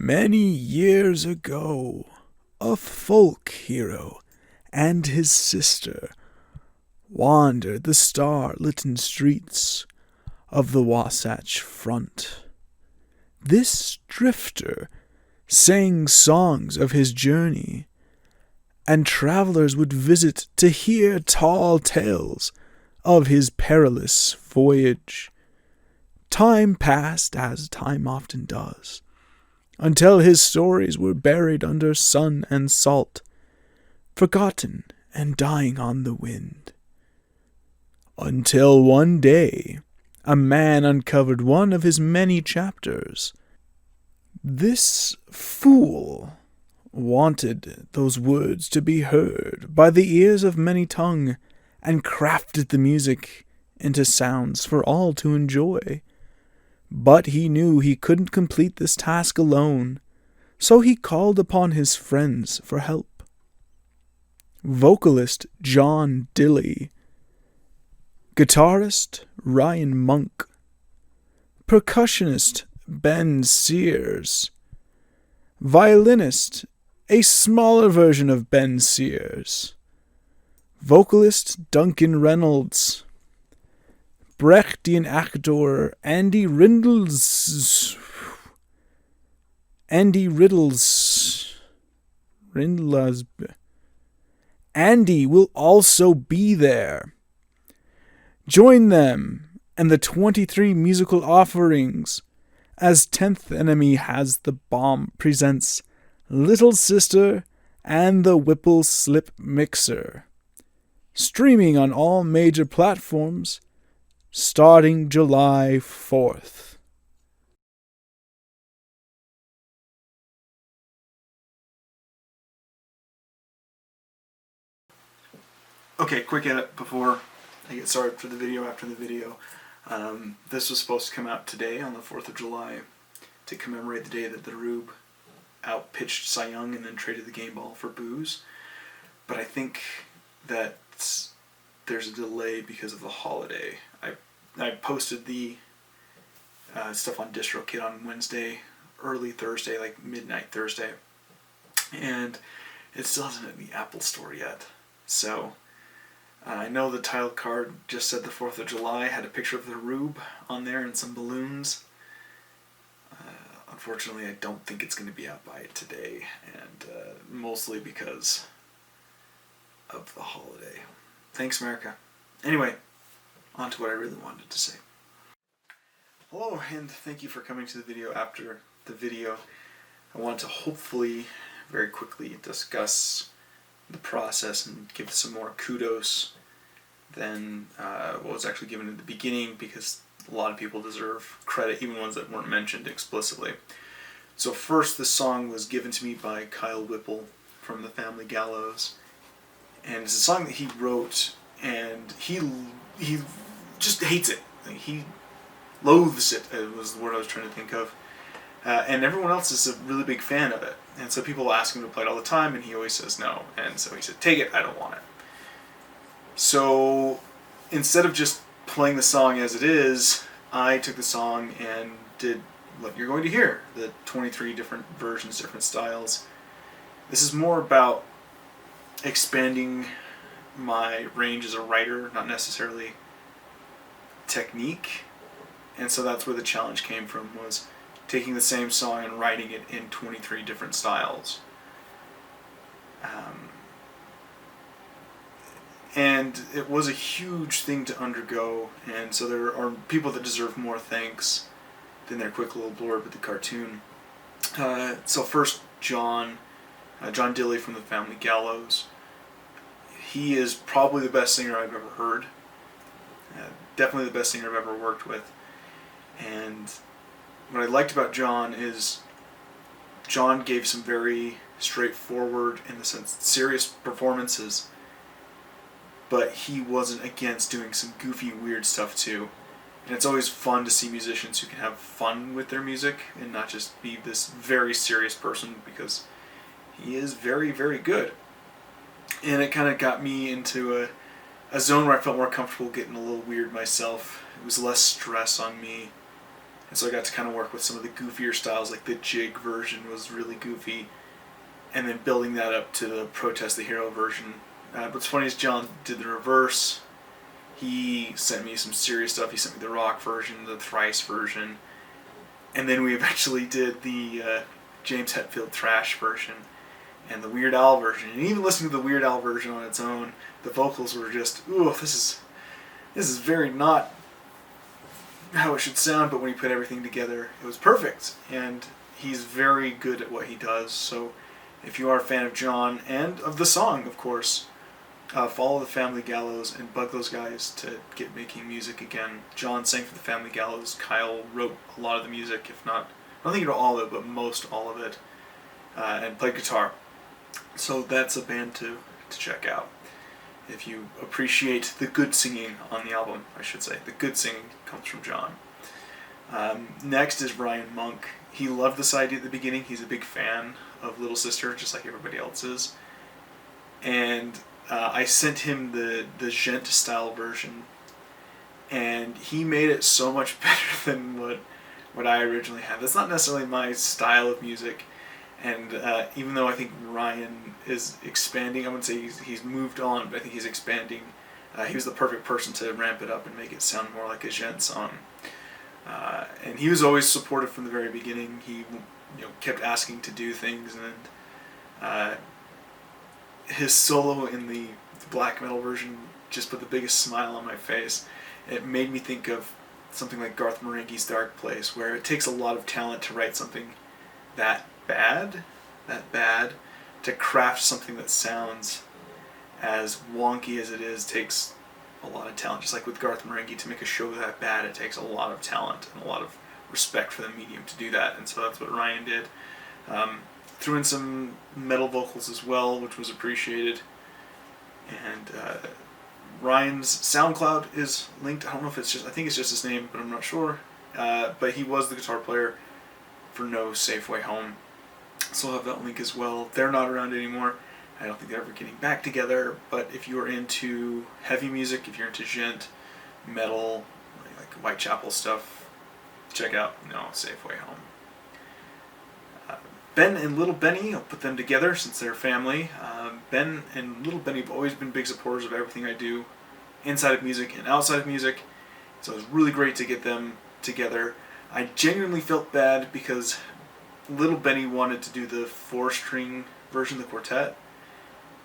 Many years ago, a folk hero and his sister wandered the star-litten streets of the Wasatch Front. This drifter sang songs of his journey, and travelers would visit to hear tall tales of his perilous voyage. Time passed, as time often does, until his stories were buried under sun and salt, forgotten and dying on the wind. Until one day, a man uncovered one of his many chapters. This fool wanted those words to be heard by the ears of many tongue, and crafted the music into sounds for all to enjoy. But he knew he couldn't complete this task alone, so he called upon his friends for help. Vocalist John Dilly, guitarist Ryan Monk, percussionist Ben Sears, violinist, a smaller version of Ben Sears, vocalist Duncan Reynolds, Brechtian actor Andy Rindles. Andy will also be there. Join them and the 23 musical offerings as 10th Enemy Has the Bomb presents Little Sister and the Whipple Slip Mixer, streaming on all major platforms starting July 4th. Okay, quick edit before I get started for the video after the video. This was supposed to come out today on the 4th of July to commemorate the day that the Rube outpitched Cy Young and then traded the game ball for booze. But I think that there's a delay because of the holiday. I posted the stuff on DistroKid on Wednesday, early Thursday, like midnight Thursday, and it still hasn't hit the Apple Store yet. So I know the title card just said the 4th of July, had a picture of the Rube on there and some balloons. Unfortunately, I don't think it's going to be out by today, and mostly because of the holiday. Thanks, America. Anyway, on to what I really wanted to say. Hello, and thank you for coming to the video after the video. I want to hopefully very quickly discuss the process and give some more kudos than what was actually given in the beginning, because a lot of people deserve credit, even ones that weren't mentioned explicitly. So first, this song was given to me by Kyle Whipple from the Family Gallows, and it's a song that he wrote, and he just hates it. He loathes it, was the word I was trying to think of. And everyone else is a really big fan of it. And so people ask him to play it all the time, and he always says no. And so he said, take it, I don't want it. So instead of just playing the song as it is, I took the song and did what you're going to hear, the 23 different versions, different styles. This is more about expanding my range as a writer, not necessarily technique. And so that's where the challenge came from, was taking the same song and writing it in 23 different styles. And it was a huge thing to undergo, and so there are people that deserve more thanks than their quick little blurb with the cartoon. So first, John Dilly from the Family Gallows. He is probably the best singer I've ever heard. Definitely the best singer I've ever worked with. And what I liked about John is John gave some very straightforward, in the sense, serious performances, but he wasn't against doing some goofy, weird stuff too. And it's always fun to see musicians who can have fun with their music and not just be this very serious person, because he is very, very good. And it kind of got me into a zone where I felt more comfortable getting a little weird myself. It was less stress on me. And so I got to kind of work with some of the goofier styles, like the jig version was really goofy, and then building that up to the Protest the Hero version. What's funny is John did the reverse. He sent me some serious stuff. He sent me the rock version, the thrice version, and then we eventually did the James Hetfield thrash version and the Weird Al version. And even listening to the Weird Al version on its own, the vocals were just, ooh, this is very not how it should sound, but when he put everything together, it was perfect. And he's very good at what he does. So if you are a fan of John and of the song, of course, follow the Family Gallows and bug those guys to get making music again. John sang for the Family Gallows. Kyle wrote a lot of the music, if not, I don't think he wrote all of it, but most all of it, and played guitar. So that's a band to check out. If you appreciate the good singing on the album, I should say. The good singing comes from John. Next is Ryan Monk. He loved this idea at the beginning. He's a big fan of Little Sister, just like everybody else is. And I sent him the Gent style version, and he made it so much better than what I originally had. That's not necessarily my style of music, and even though I think Ryan is expanding, I wouldn't say he's moved on, but I think he's expanding. He was the perfect person to ramp it up and make it sound more like a Gent song. And he was always supportive from the very beginning. He kept asking to do things, and his solo in the black metal version just put the biggest smile on my face. It made me think of something like Garth Marenghi's Dark Place, where it takes a lot of talent to write something that bad, to craft something that sounds as wonky as it is takes a lot of talent. Just like with Garth Marenghi, to make a show that bad, it takes a lot of talent and a lot of respect for the medium to do that, and so that's what Ryan did. Threw in some metal vocals as well, which was appreciated. And Ryan's SoundCloud is linked. I don't know if it's just, I think it's just his name, but I'm not sure. But he was the guitar player for No Safe Way Home. So I'll have that link as well. They're not around anymore. I don't think they're ever getting back together, but if you're into heavy music, if you're into gent, metal, like Whitechapel stuff, check out No Safe Way Home. Ben and Little Benny, I'll put them together since they're family. Ben and Little Benny have always been big supporters of everything I do, inside of music and outside of music, so it was really great to get them together. I genuinely felt bad because Little Benny wanted to do the 4-string version of the quartet,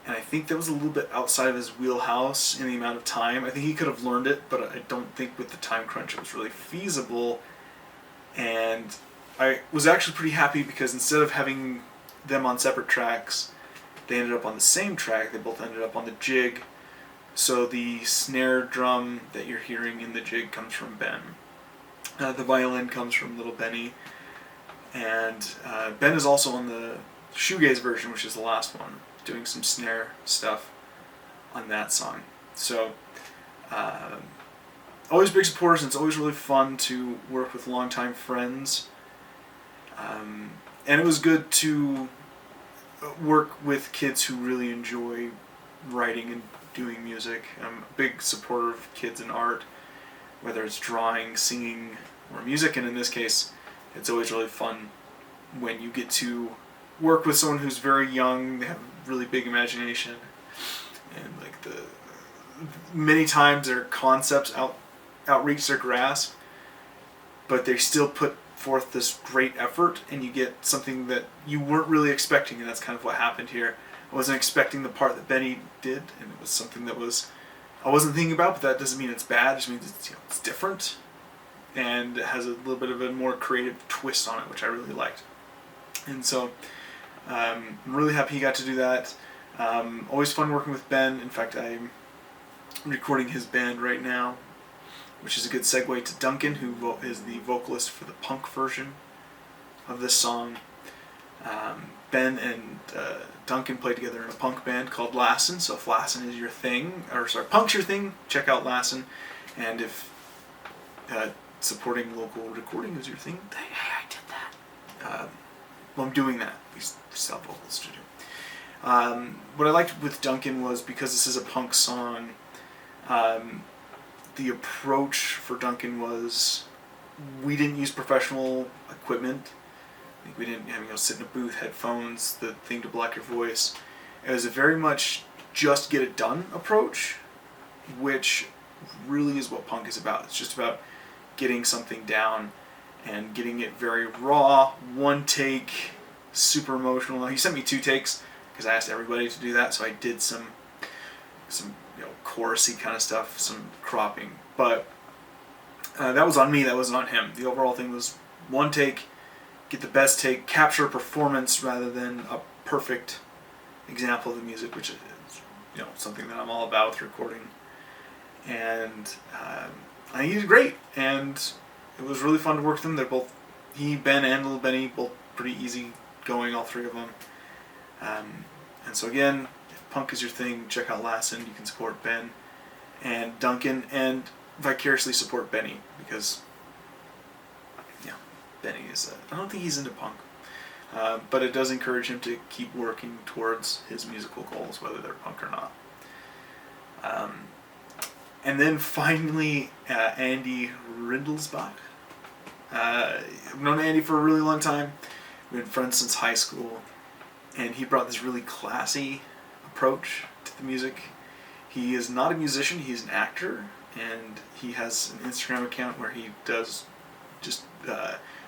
and I think that was a little bit outside of his wheelhouse in the amount of time. I think he could have learned it, but I don't think with the time crunch it was really feasible. And I was actually pretty happy because instead of having them on separate tracks, they ended up on the same track. They both ended up on the jig. So the snare drum that you're hearing in the jig comes from Ben. The violin comes from Little Benny. And Ben is also on the shoegaze version, which is the last one, doing some snare stuff on that song. So always big supporters, and it's always really fun to work with longtime friends. And it was good to work with kids who really enjoy writing and doing music. I'm a big supporter of kids in art, whether it's drawing, singing, or music, and in this case, it's always really fun when you get to work with someone who's very young, they have really big imagination, and many times their concepts outreach their grasp, but they still put forth this great effort, and you get something that you weren't really expecting, and that's kind of what happened here. I wasn't expecting the part that Benny did, and it was something that I wasn't thinking about, but that doesn't mean it's bad. It just means it's different, and it has a little bit of a more creative twist on it, which I really liked. And so I'm really happy he got to do that. Always fun working with Ben. In fact, I'm recording his band right now, which is a good segue to Duncan, who is the vocalist for the punk version of this song. Ben and Duncan played together in a punk band called Lassen, so if Lassen is your thing, punk's your thing, check out Lassen. And if supporting local recording is your thing, hey, I did that. Well, I'm doing that. We still have vocals to do. What I liked with Duncan was, because this is a punk song, the approach for Duncan was we didn't use professional equipment. Like we didn't have, sit in a booth, headphones, the thing to block your voice. It was a very much just get it done approach, which really is what punk is about. It's just about getting something down and getting it very raw, one take, super emotional. He sent me 2 takes because I asked everybody to do that, so I did some chorusy kind of stuff, some cropping. But that was on me, that wasn't on him. The overall thing was 1 take, get the best take, capture performance rather than a perfect example of the music, which is something that I'm all about with recording. And I think he did great, and it was really fun to work with them. They're both, he, Ben, and Little Benny, both pretty easy going, all 3 of them. And so again, if punk is your thing, check out Lassen. You can support Ben and Duncan, and vicariously support Benny, because Benny is, I don't think he's into punk. But it does encourage him to keep working towards his musical goals, whether they're punk or not. And then finally, Andy Rindelsbach. I've known Andy for a really long time. We've been friends since high school. And he brought this really classy approach to the music. He is not a musician, he's an actor. And he has an Instagram account where he does just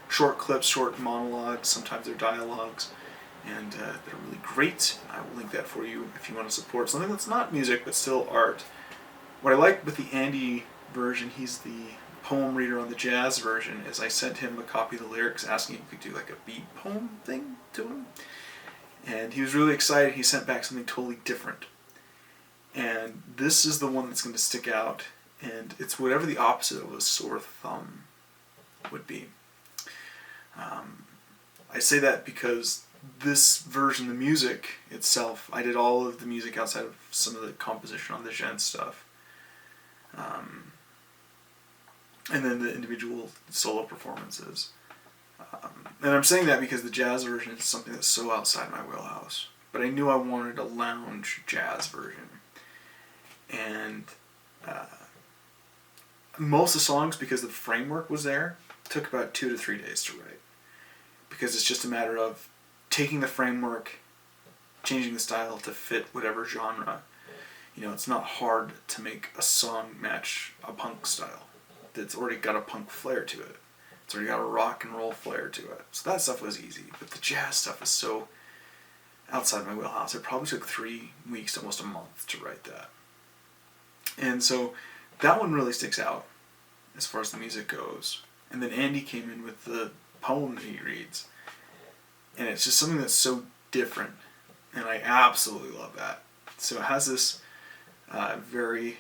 short clips, short monologues. Sometimes they're dialogues. And they're really great. I will link that for you if you want to support something that's not music but still art. What I like with the Andy version, he's the poem reader on the jazz version, is I sent him a copy of the lyrics asking if he could do like a beat poem thing to him. And he was really excited. He sent back something totally different. And this is the one that's going to stick out. And it's whatever the opposite of a sore thumb would be. I say that because this version, the music itself, I did all of the music outside of some of the composition on the Gen stuff. And then the individual solo performances. And I'm saying that because the jazz version is something that's so outside my wheelhouse. But I knew I wanted a lounge jazz version. And most of the songs, because the framework was there, took about 2 to 3 days to write. Because it's just a matter of taking the framework, changing the style to fit whatever genre. It's not hard to make a song match a punk style that's already got a punk flair to it. It's already got a rock and roll flair to it. So that stuff was easy. But the jazz stuff is so outside my wheelhouse. It probably took 3 weeks to almost a month to write that. And so that one really sticks out as far as the music goes. And then Andy came in with the poem that he reads. And it's just something that's so different. And I absolutely love that. So it has this very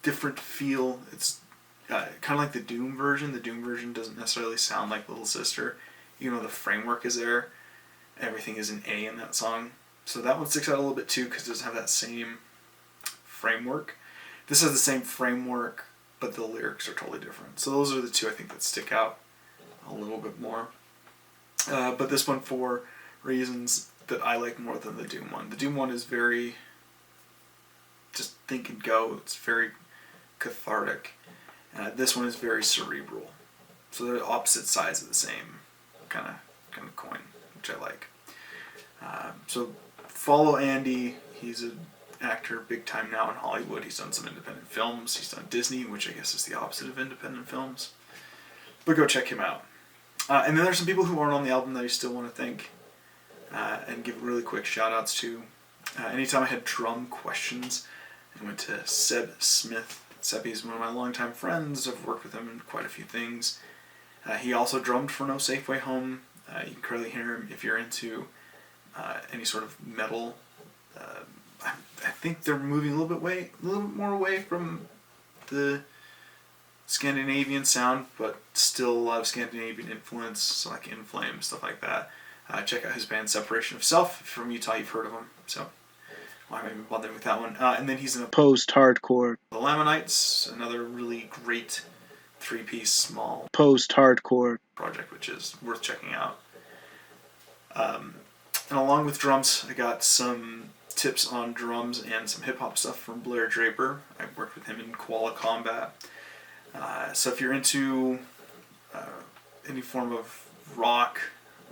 different feel. It's kind of like the Doom version. The Doom version doesn't necessarily sound like Little Sister, even though the framework is there. Everything is an A in that song. So that one sticks out a little bit too because it doesn't have that same framework. This has the same framework, but the lyrics are totally different. So those are the 2 I think that stick out a little bit more. But this one for reasons that I like more than the Doom one. The Doom one is very just think and go. It's very cathartic. This one is very cerebral. So they're opposite sides of the same kind of coin, which I like. So follow Andy. He's an actor big time now in Hollywood. He's done some independent films. He's done Disney, which I guess is the opposite of independent films. But go check him out. And then there's some people who aren't on the album that I still want to thank and give really quick shout outs to. Anytime I had drum questions, I went to Seb Smith. Sebby is one of my longtime friends. I've worked with him in quite a few things. He also drummed for No Safe Way Home. You can currently hear him if you're into any sort of metal. I think they're moving a little bit more away from the Scandinavian sound, but still a lot of Scandinavian influence, so like In Flames, stuff like that. Check out his band Separation of Self. If you're from Utah, you've heard of him, so why am I even bothering with that one? And then he's in a Post-hardcore. The Lamanites, another really great 3-piece small Post-hardcore project, which is worth checking out. And along with drums, I got some tips on drums and some hip-hop stuff from Blair Draper. I worked with him in Koala Combat. So if you're into any form of rock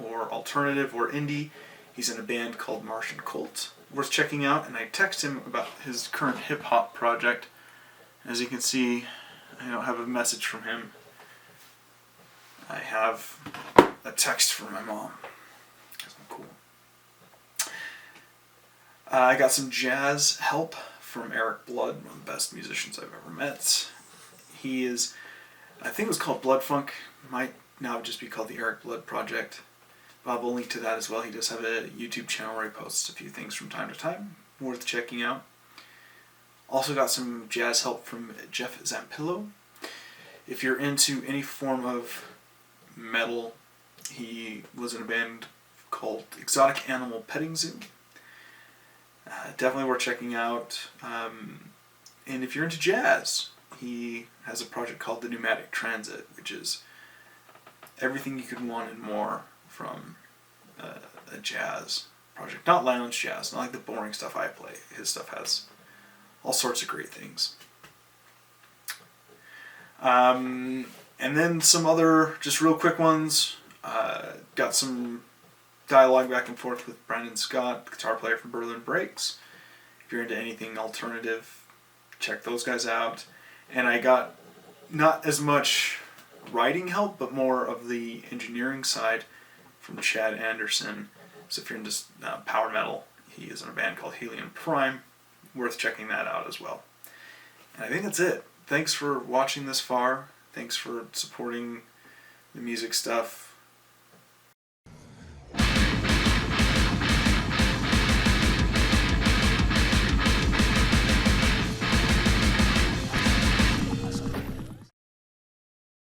or alternative or indie, he's in a band called Martian Cult, worth checking out. And I text him about his current hip hop project. As you can see, I don't have a message from him. I have a text from my mom. That's cool. I got some jazz help from Eric Blood, one of the best musicians I've ever met. He is, I think it was called Blood Funk, might now just be called the Eric Blood Project. Bob will link to that as well. He does have a YouTube channel where he posts a few things from time to time, worth checking out. Also got some jazz help from Jeff Zampillo. If you're into any form of metal, he was in a band called Exotic Animal Petting Zoo. Definitely worth checking out. And if you're into jazz, he has a project called The Pneumatic Transit, which is everything you could want and more from a jazz project. Not lounge jazz, not like the boring stuff I play. His stuff has all sorts of great things. And then some other just real quick ones. Got some dialogue back and forth with Brandon Scott, the guitar player from Berlin Breaks. If you're into anything alternative, check those guys out. And I got not as much writing help, but more of the engineering side from Chad Anderson. So if you're into power metal, he is in a band called Helium Prime. Worth checking that out as well. And I think that's it. Thanks for watching this far. Thanks for supporting the music stuff.